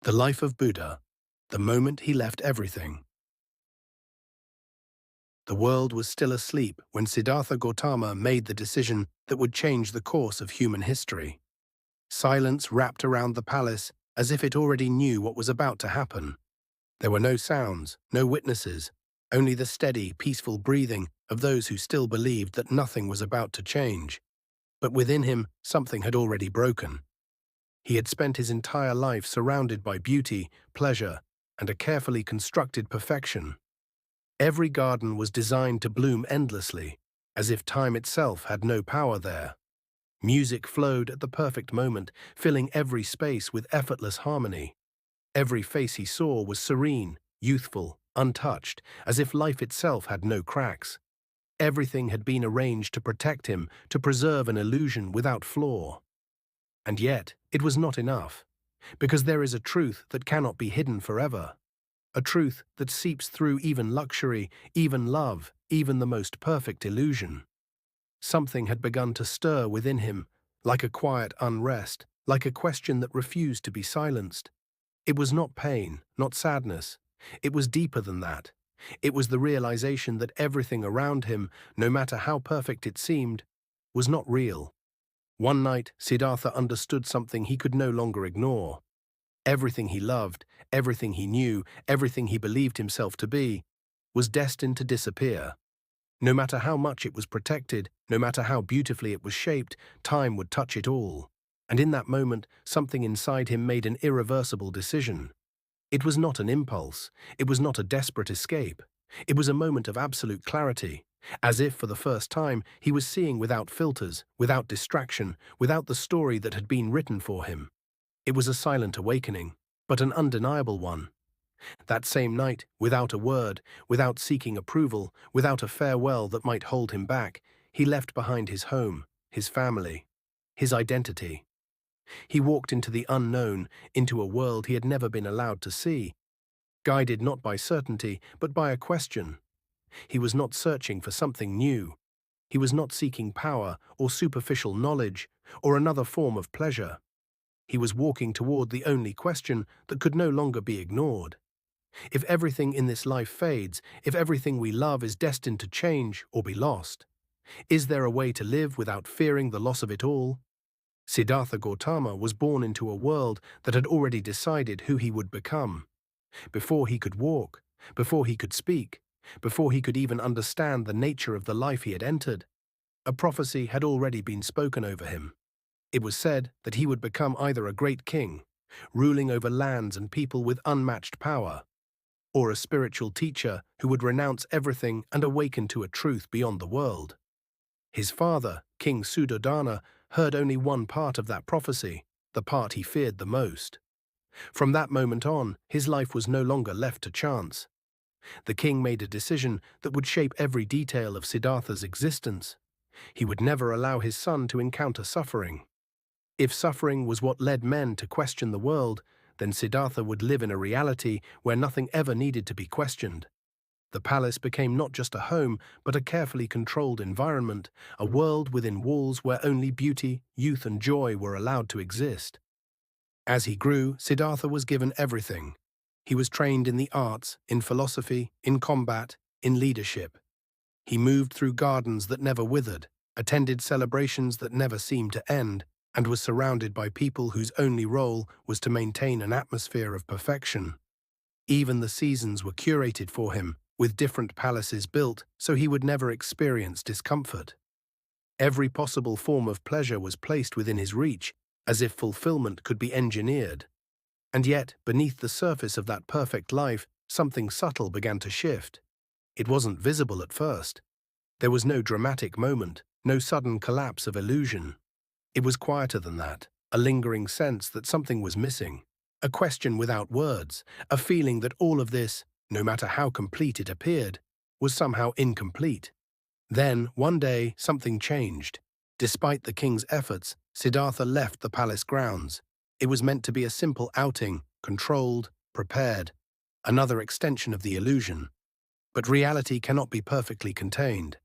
The life of Buddha, the moment he left everything. The world was still asleep when Siddhartha Gautama made the decision that would change the course of human history. Silence wrapped around the palace as if it already knew what was about to happen. There were no sounds, no witnesses, only the steady, peaceful breathing of those who still believed that nothing was about to change. But within him, something had already broken. He had spent his entire life surrounded by beauty, pleasure, and a carefully constructed perfection. Every garden was designed to bloom endlessly, as if time itself had no power there. Music flowed at the perfect moment, filling every space with effortless harmony. Every face he saw was serene, youthful, untouched, as if life itself had no cracks. Everything had been arranged to protect him, to preserve an illusion without flaw. And yet, it was not enough, because there is a truth that cannot be hidden forever. A truth that seeps through even luxury, even love, even the most perfect illusion. Something had begun to stir within him, like a quiet unrest, like a question that refused to be silenced. It was not pain, not sadness. It was deeper than that. It was the realization that everything around him, no matter how perfect it seemed, was not real. One night, Siddhartha understood something he could no longer ignore. Everything he loved, everything he knew, everything he believed himself to be, was destined to disappear. No matter how much it was protected, no matter how beautifully it was shaped, time would touch it all. And in that moment, something inside him made an irreversible decision. It was not an impulse. It was not a desperate escape. It was a moment of absolute clarity. As if, for the first time, he was seeing without filters, without distraction, without the story that had been written for him. It was a silent awakening, but an undeniable one. That same night, without a word, without seeking approval, without a farewell that might hold him back, he left behind his home, his family, his identity. He walked into the unknown, into a world he had never been allowed to see, guided not by certainty, but by a question. He was not searching for something new. He was not seeking power or superficial knowledge or another form of pleasure. He was walking toward the only question that could no longer be ignored. If everything in this life fades, if everything we love is destined to change or be lost, is there a way to live without fearing the loss of it all? Siddhartha Gautama was born into a world that had already decided who he would become. Before he could walk, before he could speak, before he could even understand the nature of the life he had entered, a prophecy had already been spoken over him. It was said that he would become either a great king, ruling over lands and people with unmatched power, or a spiritual teacher who would renounce everything and awaken to a truth beyond the world. His father, King Suddhodana, heard only one part of that prophecy, the part he feared the most. From that moment on, his life was no longer left to chance. The king made a decision that would shape every detail of Siddhartha's existence. He would never allow his son to encounter suffering. If suffering was what led men to question the world, then Siddhartha would live in a reality where nothing ever needed to be questioned. The palace became not just a home, but a carefully controlled environment, a world within walls where only beauty, youth, and joy were allowed to exist. As he grew, Siddhartha was given everything. He was trained in the arts, in philosophy, in combat, in leadership. He moved through gardens that never withered, attended celebrations that never seemed to end, and was surrounded by people whose only role was to maintain an atmosphere of perfection. Even the seasons were curated for him, with different palaces built so he would never experience discomfort. Every possible form of pleasure was placed within his reach, as if fulfillment could be engineered. And yet, beneath the surface of that perfect life, something subtle began to shift. It wasn't visible at first. There was no dramatic moment, no sudden collapse of illusion. It was quieter than that, a lingering sense that something was missing, a question without words, a feeling that all of this, no matter how complete it appeared, was somehow incomplete. Then, one day, something changed. Despite the king's efforts, Siddhartha left the palace grounds. It was meant to be a simple outing, controlled, prepared, another extension of the illusion. But reality cannot be perfectly contained.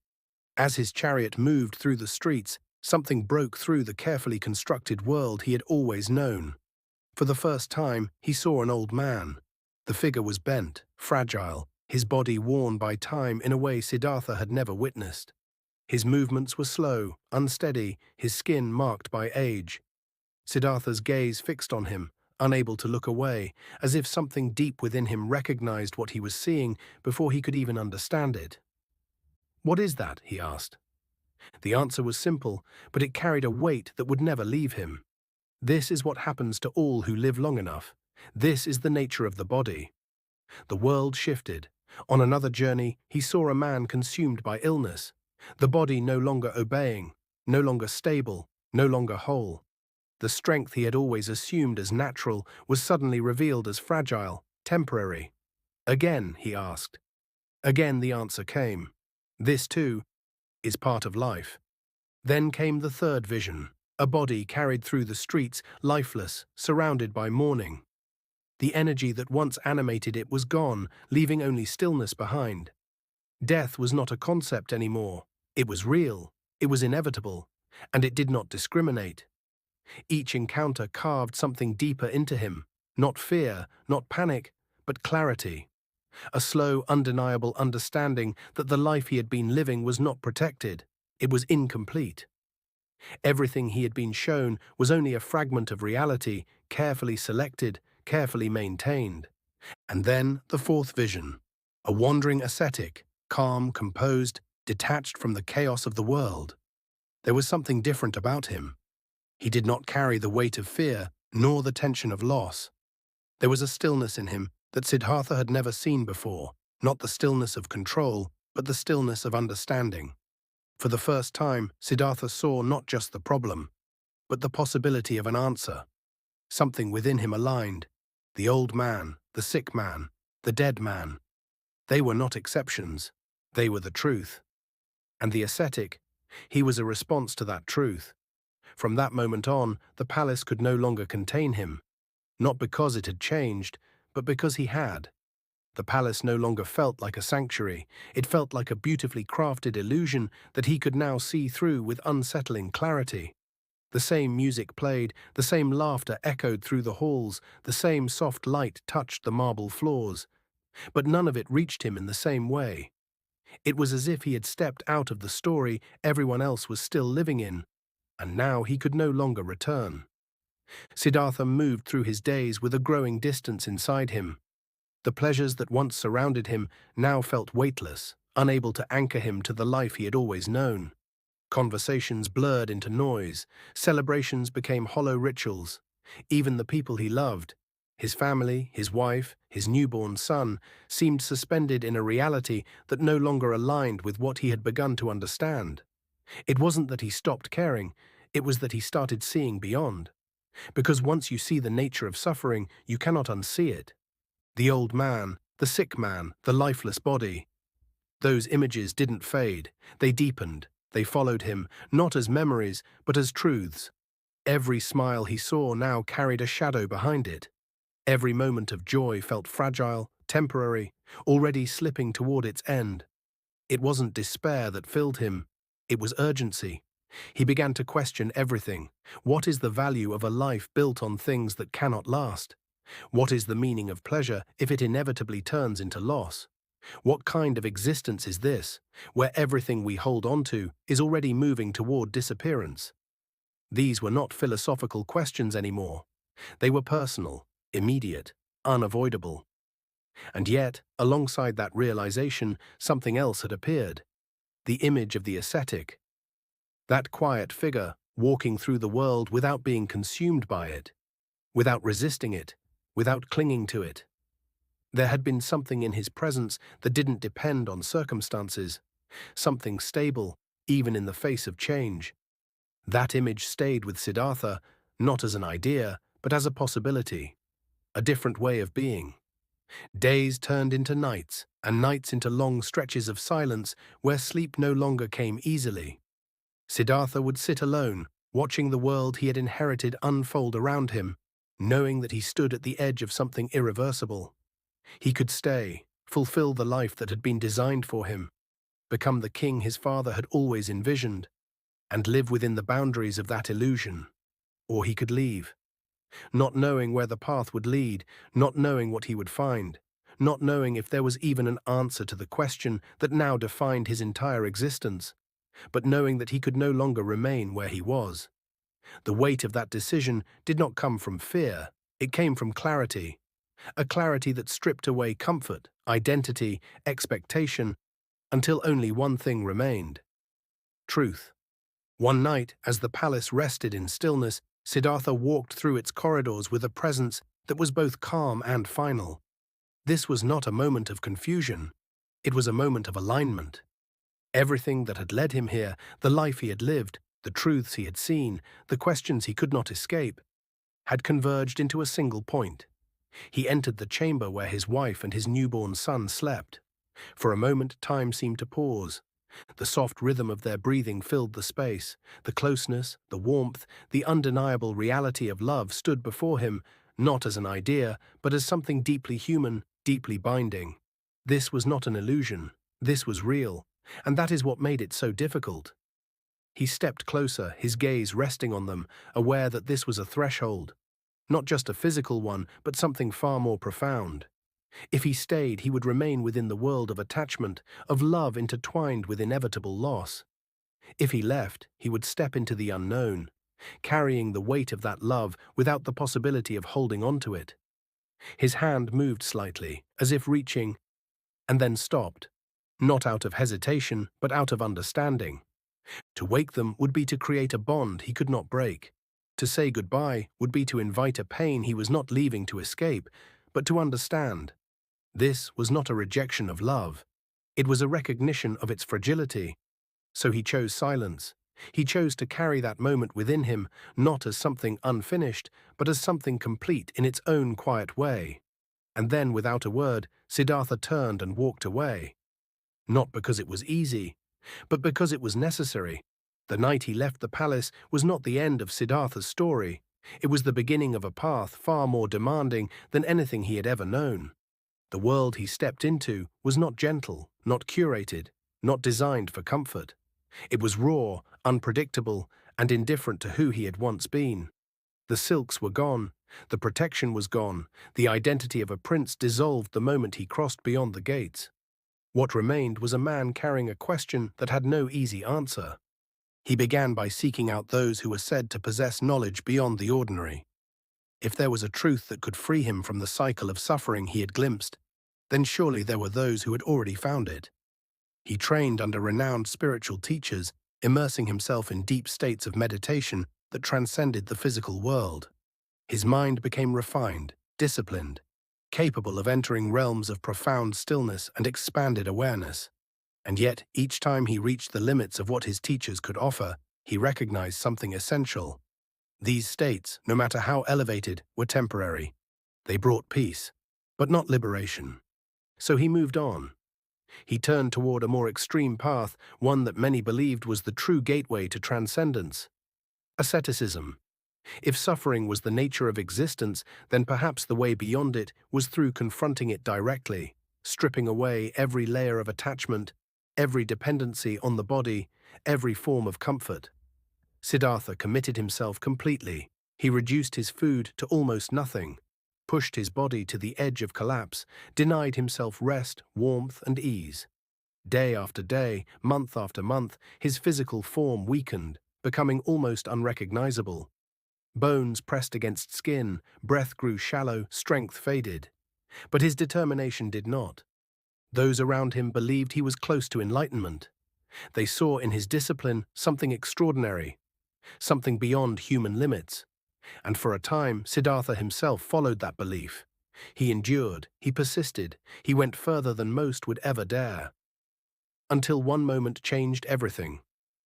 As his chariot moved through the streets, something broke through the carefully constructed world he had always known. For the first time, he saw an old man. The figure was bent, fragile, his body worn by time in a way Siddhartha had never witnessed. His movements were slow, unsteady, his skin marked by age. Siddhartha's gaze fixed on him, unable to look away, as if something deep within him recognized what he was seeing before he could even understand it. "What is that?" he asked. The answer was simple, but it carried a weight that would never leave him. "This is what happens to all who live long enough. This is the nature of the body." The world shifted. On another journey, he saw a man consumed by illness, the body no longer obeying, no longer stable, no longer whole. The strength he had always assumed as natural was suddenly revealed as fragile, temporary. "Again?" he asked. Again the answer came. "This, too, is part of life." Then came the third vision, a body carried through the streets, lifeless, surrounded by mourning. The energy that once animated it was gone, leaving only stillness behind. Death was not a concept anymore. It was real, it was inevitable, and it did not discriminate. Each encounter carved something deeper into him, not fear, not panic, but clarity. A slow, undeniable understanding that the life he had been living was not protected. It was incomplete. Everything he had been shown was only a fragment of reality, carefully selected, carefully maintained. And then the fourth vision, a wandering ascetic, calm, composed, detached from the chaos of the world. There was something different about him. He did not carry the weight of fear, nor the tension of loss. There was a stillness in him that Siddhartha had never seen before, not the stillness of control, but the stillness of understanding. For the first time, Siddhartha saw not just the problem, but the possibility of an answer. Something within him aligned. The old man, the sick man, the dead man. They were not exceptions. They were the truth. And the ascetic, he was a response to that truth. From that moment on, the palace could no longer contain him, not because it had changed, but because he had. The palace no longer felt like a sanctuary. It felt like a beautifully crafted illusion that he could now see through with unsettling clarity. The same music played, the same laughter echoed through the halls, the same soft light touched the marble floors. But none of it reached him in the same way. It was as if he had stepped out of the story everyone else was still living in, and now he could no longer return. Siddhartha moved through his days with a growing distance inside him. The pleasures that once surrounded him now felt weightless, unable to anchor him to the life he had always known. Conversations blurred into noise, celebrations became hollow rituals. Even the people he loved, his family, his wife, his newborn son, seemed suspended in a reality that no longer aligned with what he had begun to understand. It wasn't that he stopped caring, it was that he started seeing beyond. Because once you see the nature of suffering, you cannot unsee it. The old man, the sick man, the lifeless body. Those images didn't fade, they deepened. They followed him, not as memories, but as truths. Every smile he saw now carried a shadow behind it. Every moment of joy felt fragile, temporary, already slipping toward its end. It wasn't despair that filled him, it was urgency. He began to question everything. What is the value of a life built on things that cannot last? What is the meaning of pleasure if it inevitably turns into loss? What kind of existence is this, where everything we hold on to is already moving toward disappearance? These were not philosophical questions anymore. They were personal, immediate, unavoidable. And yet, alongside that realization, something else had appeared. The image of the ascetic. That quiet figure, walking through the world without being consumed by it, without resisting it, without clinging to it. There had been something in his presence that didn't depend on circumstances, something stable, even in the face of change. That image stayed with Siddhartha, not as an idea, but as a possibility, a different way of being. Days turned into nights, and nights into long stretches of silence where sleep no longer came easily. Siddhartha would sit alone, watching the world he had inherited unfold around him, knowing that he stood at the edge of something irreversible. He could stay, fulfill the life that had been designed for him, become the king his father had always envisioned, and live within the boundaries of that illusion. Or he could leave. not knowing where the path would lead, not knowing what he would find, not knowing if there was even an answer to the question that now defined his entire existence, but knowing that he could no longer remain where he was. The weight of that decision did not come from fear, it came from clarity, a clarity that stripped away comfort, identity, expectation, until only one thing remained: truth. One night, as the palace rested in stillness, Siddhartha walked through its corridors with a presence that was both calm and final. This was not a moment of confusion. It was a moment of alignment. Everything that had led him here, the life he had lived, the truths he had seen, the questions he could not escape, had converged into a single point. He entered the chamber where his wife and his newborn son slept. For a moment, time seemed to pause. The soft rhythm of their breathing filled the space. The closeness, the warmth, the undeniable reality of love stood before him, not as an idea, but as something deeply human, deeply binding. This was not an illusion. This was real. And that is what made it so difficult. He stepped closer, his gaze resting on them, aware that this was a threshold. Not just a physical one, but something far more profound. If he stayed, he would remain within the world of attachment, of love intertwined with inevitable loss. If he left, he would step into the unknown, carrying the weight of that love without the possibility of holding on to it. His hand moved slightly, as if reaching, and then stopped, not out of hesitation, but out of understanding. To wake them would be to create a bond he could not break. To say goodbye would be to invite a pain he was not leaving to escape, but to understand. This was not a rejection of love. It was a recognition of its fragility. So he chose silence. He chose to carry that moment within him, not as something unfinished, but as something complete in its own quiet way. And then, without a word, Siddhartha turned and walked away. Not because it was easy, but because it was necessary. The night he left the palace was not the end of Siddhartha's story. It was the beginning of a path far more demanding than anything he had ever known. The world he stepped into was not gentle, not curated, not designed for comfort. It was raw, unpredictable, and indifferent to who he had once been. The silks were gone, the protection was gone, the identity of a prince dissolved the moment he crossed beyond the gates. What remained was a man carrying a question that had no easy answer. He began by seeking out those who were said to possess knowledge beyond the ordinary. If there was a truth that could free him from the cycle of suffering he had glimpsed, then surely there were those who had already found it. He trained under renowned spiritual teachers, immersing himself in deep states of meditation that transcended the physical world. His mind became refined, disciplined, capable of entering realms of profound stillness and expanded awareness. And yet, each time he reached the limits of what his teachers could offer, he recognized something essential. These states, no matter how elevated, were temporary. They brought peace, but not liberation. So he moved on. He turned toward a more extreme path, one that many believed was the true gateway to transcendence: asceticism. If suffering was the nature of existence, then perhaps the way beyond it was through confronting it directly, stripping away every layer of attachment, every dependency on the body, every form of comfort. Siddhartha committed himself completely. He reduced his food to almost nothing, pushed his body to the edge of collapse, denied himself rest, warmth, and ease. Day after day, month after month, his physical form weakened, becoming almost unrecognizable. Bones pressed against skin, breath grew shallow, strength faded. But his determination did not. Those around him believed he was close to enlightenment. They saw in his discipline something extraordinary, something beyond human limits. And for a time, Siddhartha himself followed that belief. He endured, he persisted, he went further than most would ever dare. Until one moment changed everything.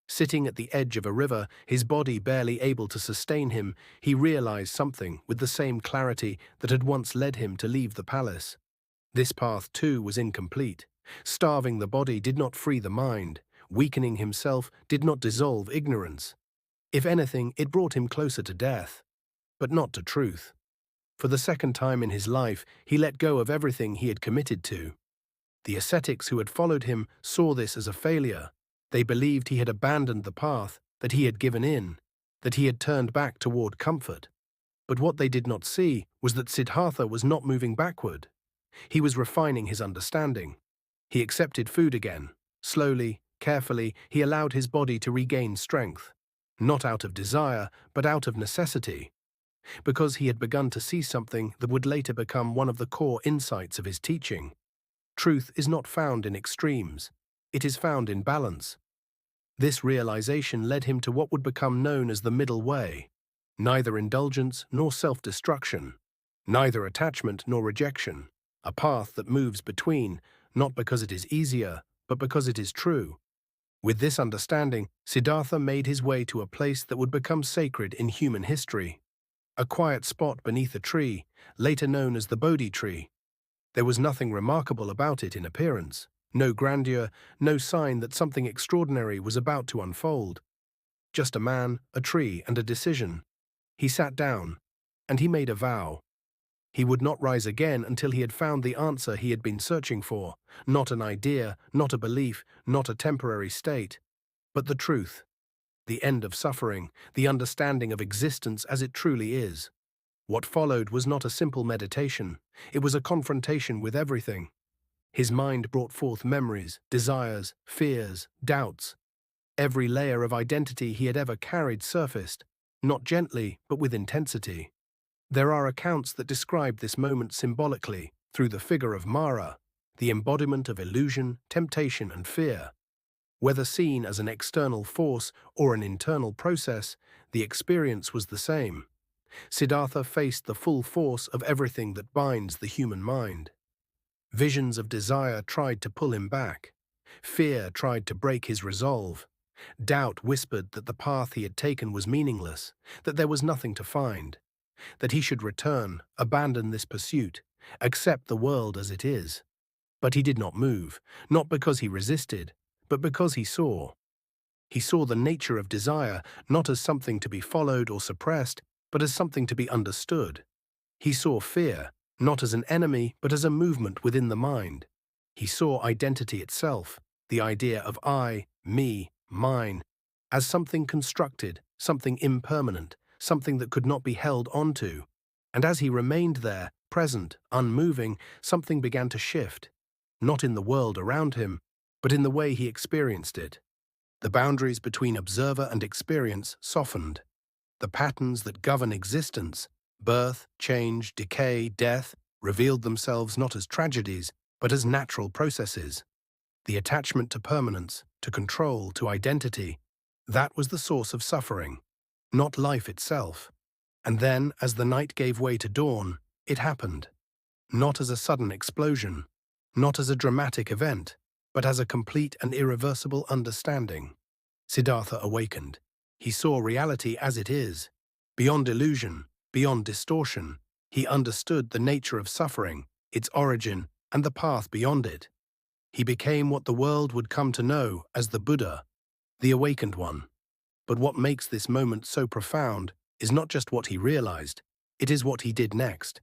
Sitting at the edge of a river, his body barely able to sustain him, he realized something with the same clarity that had once led him to leave the palace. This path, too, was incomplete. Starving the body did not free the mind. Weakening himself did not dissolve ignorance. If anything, it brought him closer to death, but not to truth. For the second time in his life, he let go of everything he had committed to. The ascetics who had followed him saw this as a failure. They believed he had abandoned the path, that he had given in, that he had turned back toward comfort. But what they did not see was that Siddhartha was not moving backward. He was refining his understanding. He accepted food again. Slowly, carefully, he allowed his body to regain strength. Not out of desire, but out of necessity. Because he had begun to see something that would later become one of the core insights of his teaching. Truth is not found in extremes. It is found in balance. This realization led him to what would become known as the middle way. Neither indulgence nor self-destruction. Neither attachment nor rejection. A path that moves between, not because it is easier, but because it is true. With this understanding, Siddhartha made his way to a place that would become sacred in human history. A quiet spot beneath a tree, later known as the Bodhi tree. There was nothing remarkable about it in appearance, no grandeur, no sign that something extraordinary was about to unfold. Just a man, a tree, and a decision. He sat down, and he made a vow. He would not rise again until he had found the answer he had been searching for, not an idea, not a belief, not a temporary state, but the truth, the end of suffering, the understanding of existence as it truly is. What followed was not a simple meditation, it was a confrontation with everything. His mind brought forth memories, desires, fears, doubts. Every layer of identity he had ever carried surfaced, not gently, but with intensity. There are accounts that describe this moment symbolically through the figure of Mara, the embodiment of illusion, temptation, and fear. Whether seen as an external force or an internal process, the experience was the same. Siddhartha faced the full force of everything that binds the human mind. Visions of desire tried to pull him back. Fear tried to break his resolve. Doubt whispered that the path he had taken was meaningless, that there was nothing to find, that he should return, abandon this pursuit, accept the world as it is. But he did not move, not because he resisted, but because he saw. He saw the nature of desire not as something to be followed or suppressed, but as something to be understood. He saw fear, not as an enemy, but as a movement within the mind. He saw identity itself, the idea of I, me, mine, as something constructed, something impermanent, something that could not be held onto. And as he remained there, present, unmoving, something began to shift, not in the world around him, but in the way he experienced it. The boundaries between observer and experience softened. The patterns that govern existence, birth, change, decay, death, revealed themselves not as tragedies, but as natural processes. The attachment to permanence, to control, to identity, that was the source of suffering, not life itself. And then, as the night gave way to dawn, it happened. Not as a sudden explosion, not as a dramatic event, but as a complete and irreversible understanding. Siddhartha awakened. He saw reality as it is, beyond illusion, beyond distortion. He understood the nature of suffering, its origin, and the path beyond it. He became what the world would come to know as the Buddha, the awakened one. But what makes this moment so profound is not just what he realized, it is what he did next.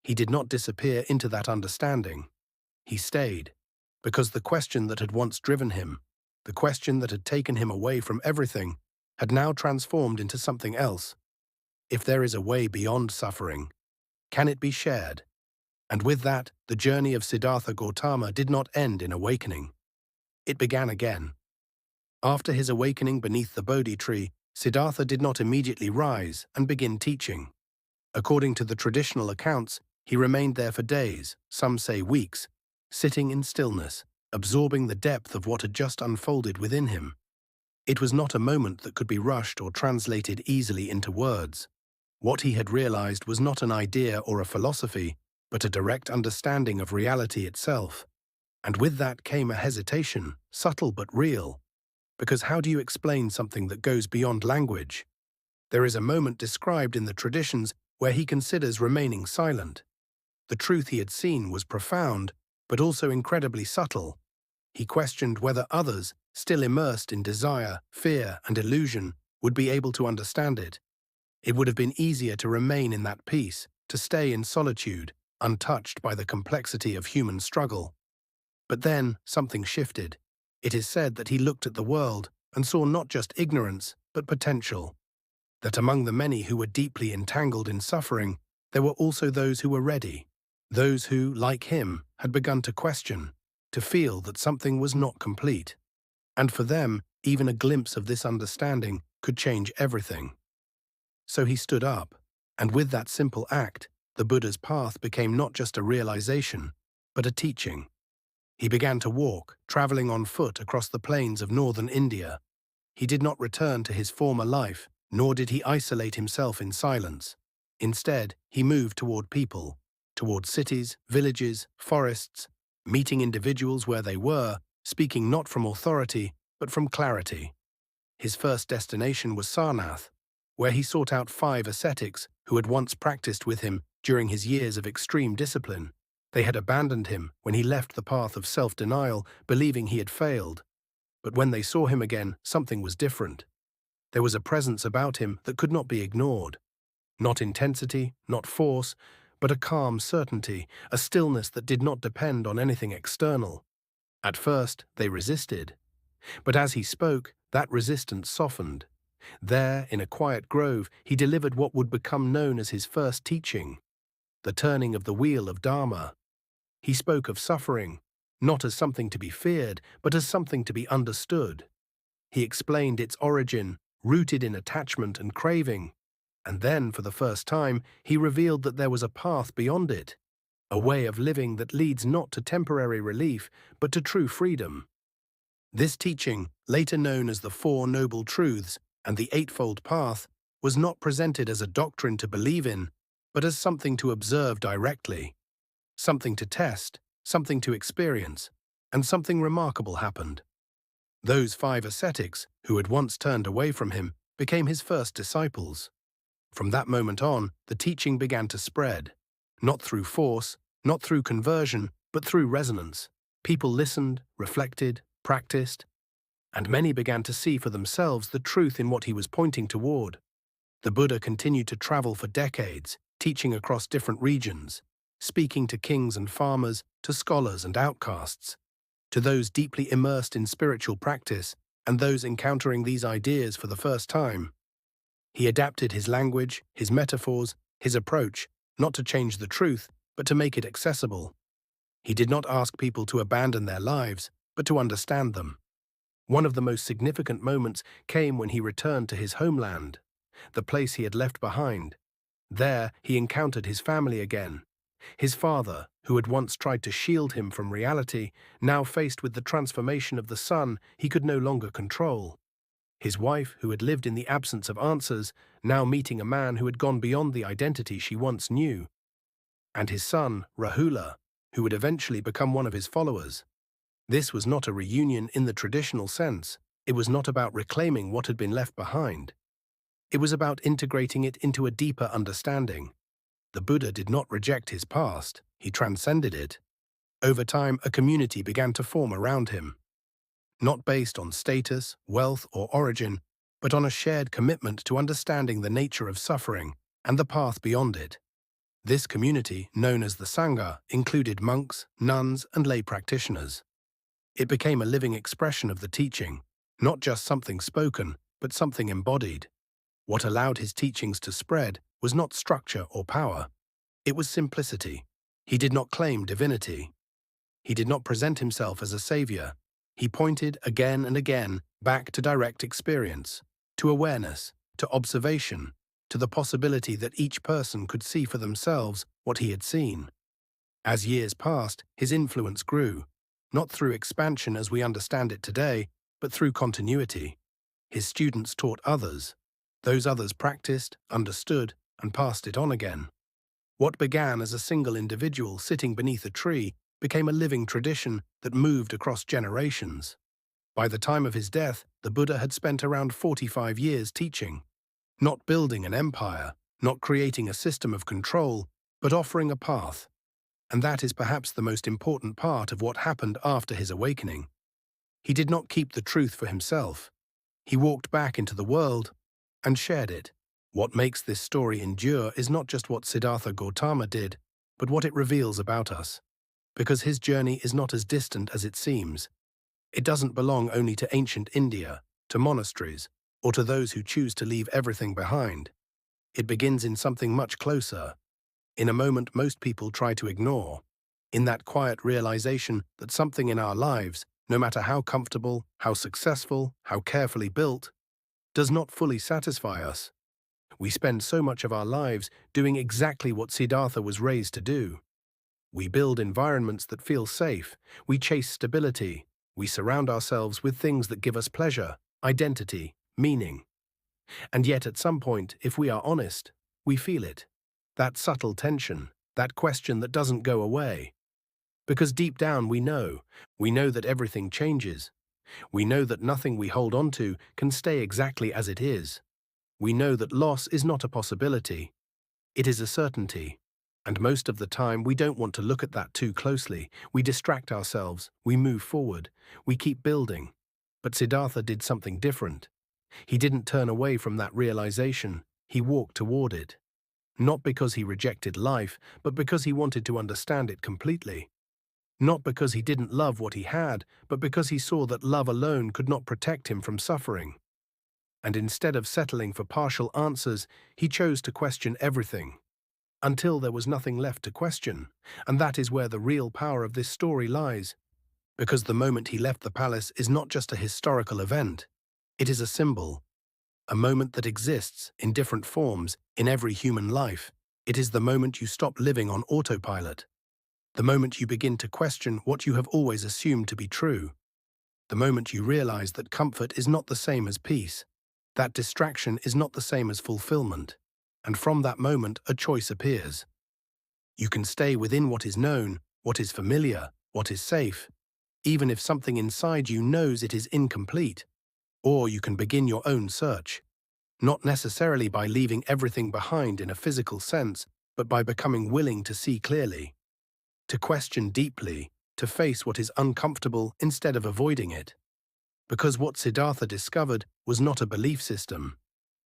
He did not disappear into that understanding. He stayed, because the question that had once driven him, the question that had taken him away from everything, had now transformed into something else. If there is a way beyond suffering, can it be shared? And with that, the journey of Siddhartha Gautama did not end in awakening. It began again. After his awakening beneath the Bodhi tree, Siddhartha did not immediately rise and begin teaching. According to the traditional accounts, he remained there for days, some say weeks, sitting in stillness, absorbing the depth of what had just unfolded within him. It was not a moment that could be rushed or translated easily into words. What he had realized was not an idea or a philosophy, but a direct understanding of reality itself. And with that came a hesitation, subtle but real. Because how do you explain something that goes beyond language? There is a moment described in the traditions where he considers remaining silent. The truth he had seen was profound, but also incredibly subtle. He questioned whether others, still immersed in desire, fear, and illusion, would be able to understand it. It would have been easier to remain in that peace, to stay in solitude, untouched by the complexity of human struggle. But then something shifted. It is said that he looked at the world and saw not just ignorance, but potential. That among the many who were deeply entangled in suffering, there were also those who were ready, those who, like him, had begun to question, to feel that something was not complete. And for them, even a glimpse of this understanding could change everything. So he stood up, and with that simple act, the Buddha's path became not just a realization, but a teaching. He began to walk, traveling on foot across the plains of northern India. He did not return to his former life, nor did he isolate himself in silence. Instead, he moved toward people, toward cities, villages, forests, meeting individuals where they were, speaking not from authority, but from clarity. His first destination was Sarnath, where he sought out 5 ascetics who had once practiced with him during his years of extreme discipline. They had abandoned him when he left the path of self-denial, believing he had failed. But when they saw him again, something was different. There was a presence about him that could not be ignored. Not intensity, not force, but a calm certainty, a stillness that did not depend on anything external. At first, they resisted. But as he spoke, that resistance softened. There, in a quiet grove, he delivered what would become known as his first teaching, the turning of the wheel of Dharma. He spoke of suffering, not as something to be feared, but as something to be understood. He explained its origin, rooted in attachment and craving. And then, for the first time, he revealed that there was a path beyond it, a way of living that leads not to temporary relief, but to true freedom. This teaching, later known as the Four Noble Truths and the Eightfold Path, was not presented as a doctrine to believe in, but as something to observe directly. Something to test, something to experience, and something remarkable happened. Those 5 ascetics, who had once turned away from him, became his first disciples. From that moment on, the teaching began to spread, not through force, not through conversion, but through resonance. People listened, reflected, practiced, and many began to see for themselves the truth in what he was pointing toward. The Buddha continued to travel for decades, teaching across different regions, speaking to kings and farmers, to scholars and outcasts, to those deeply immersed in spiritual practice and those encountering these ideas for the first time. He adapted his language, his metaphors, his approach, not to change the truth, but to make it accessible. He did not ask people to abandon their lives, but to understand them. One of the most significant moments came when he returned to his homeland, the place he had left behind. There, he encountered his family again. His father, who had once tried to shield him from reality, now faced with the transformation of the son he could no longer control. His wife, who had lived in the absence of answers, now meeting a man who had gone beyond the identity she once knew. And his son, Rahula, who would eventually become one of his followers. This was not a reunion in the traditional sense. It was not about reclaiming what had been left behind. It was about integrating it into a deeper understanding. The Buddha did not reject his past, he transcended it. Over time, a community began to form around him, not based on status, wealth, or origin, but on a shared commitment to understanding the nature of suffering and the path beyond it. This community, known as the Sangha, included monks, nuns, and lay practitioners. It became a living expression of the teaching, not just something spoken, but something embodied. What allowed his teachings to spread was not structure or power. It was simplicity. He did not claim divinity. He did not present himself as a savior. He pointed again and again back to direct experience, to awareness, to observation, to the possibility that each person could see for themselves what he had seen. As years passed, his influence grew, not through expansion as we understand it today, but through continuity. His students taught others. Those others practiced, understood, and passed it on again. What began as a single individual sitting beneath a tree became a living tradition that moved across generations. By the time of his death, the Buddha had spent around 45 years teaching, not building an empire, not creating a system of control, but offering a path. And that is perhaps the most important part of what happened after his awakening. He did not keep the truth for himself. He walked back into the world and shared it. What makes this story endure is not just what Siddhartha Gautama did, but what it reveals about us. Because his journey is not as distant as it seems. It doesn't belong only to ancient India, to monasteries, or to those who choose to leave everything behind. It begins in something much closer, in a moment most people try to ignore, in that quiet realization that something in our lives, no matter how comfortable, how successful, how carefully built, does not fully satisfy us. We spend so much of our lives doing exactly what Siddhartha was raised to do. We build environments that feel safe, we chase stability, we surround ourselves with things that give us pleasure, identity, meaning. And yet at some point, if we are honest, we feel it. That subtle tension, that question that doesn't go away. Because deep down we know that everything changes. We know that nothing we hold on to can stay exactly as it is. We know that loss is not a possibility, it is a certainty. And most of the time we don't want to look at that too closely. We distract ourselves, we move forward, we keep building. But Siddhartha did something different. He didn't turn away from that realization, he walked toward it. Not because he rejected life, but because he wanted to understand it completely. Not because he didn't love what he had, but because he saw that love alone could not protect him from suffering. And instead of settling for partial answers, he chose to question everything. Until there was nothing left to question. And that is where the real power of this story lies. Because the moment he left the palace is not just a historical event. It is a symbol. A moment that exists in different forms in every human life. It is the moment you stop living on autopilot. The moment you begin to question what you have always assumed to be true. The moment you realize that comfort is not the same as peace. That distraction is not the same as fulfillment. And from that moment, a choice appears. You can stay within what is known, what is familiar, what is safe, even if something inside you knows it is incomplete. Or you can begin your own search. Not necessarily by leaving everything behind in a physical sense, but by becoming willing to see clearly. To question deeply, to face what is uncomfortable instead of avoiding it. Because what Siddhartha discovered was not a belief system.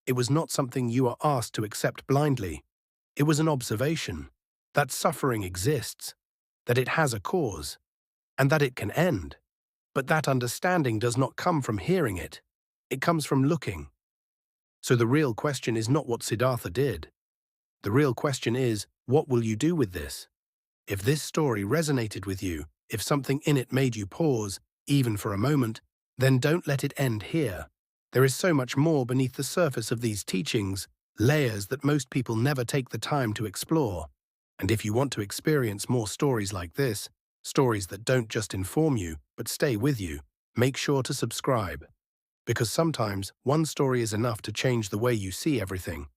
It was not something you are asked to accept blindly. It was an observation that suffering exists, that it has a cause, and that it can end. But that understanding does not come from hearing it. It comes from looking. So the real question is not what Siddhartha did. The real question is, what will you do with this? If this story resonated with you, if something in it made you pause, even for a moment, then don't let it end here. There is so much more beneath the surface of these teachings, layers that most people never take the time to explore. And if you want to experience more stories like this, stories that don't just inform you, but stay with you, make sure to subscribe. Because sometimes one story is enough to change the way you see everything.